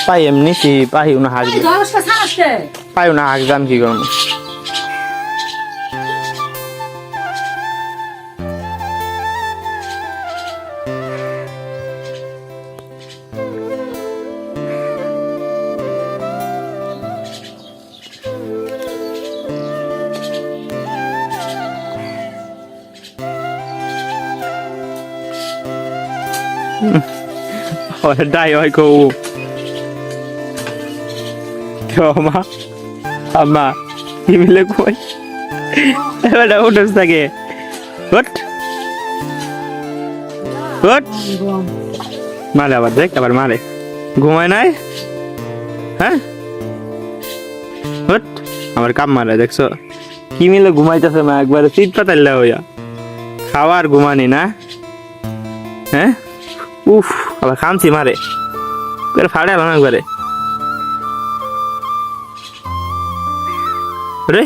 পাই এমনি কি পাই না হাসবে পাই না হাসবে আমি কি করবো ডাই হয় কৌ মা আম্মা কি মিলে কই এবার উঠেছ থাকে হট হট মারে আবার দেখ আবার মারে ঘুমায় নাই হ্যাঁ হট আমার কাম মারে দেখছো কি মিলে ঘুমাইতেছে মা একবারে চিট পাতাইলা হইয়া খাওয়ার ঘুমানি না হ্যাঁ উফ আবার খামছি মারে ফাড়ে আলাম একবারে রে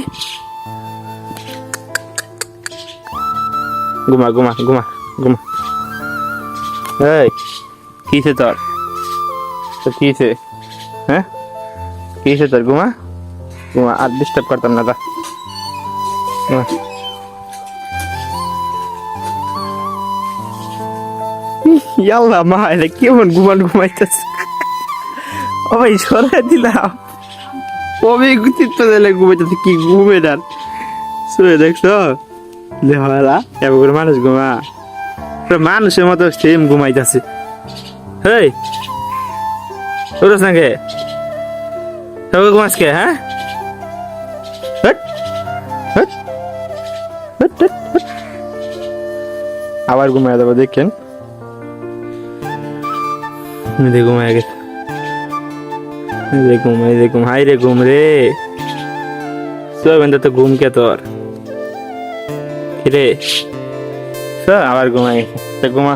ঘুমা ঘুমা ঘুমা ঘুমা এই কিসে তোর কিসে হ্যাঁ কিসে তোর ঘুমা ঘুমা আর ডিস্টার্ব করতাম না তা ইয়াল্লা মা এটা কেমন ঘুমাইতেছে ও ভাই সরাই দিলাম কবে চিত্ত দিলে ঘুমাইতেছে কি ঘুমে ডান শুয়ে দেখছো দেহলা এবার করে মানুষ ঘুমা মানুষের মতো সেম ঘুমাইতেছে হেই ওরস না কে সবাই ঘুমাস কে হ্যাঁ আবার ঘুমাই দেবো দেখেন ঘুমায় গেছে ঘুম হাই রে ঘুম রে সোবেন তো ঘুম কে তোর রে আবার ঘুমায় গেছে ঘুমা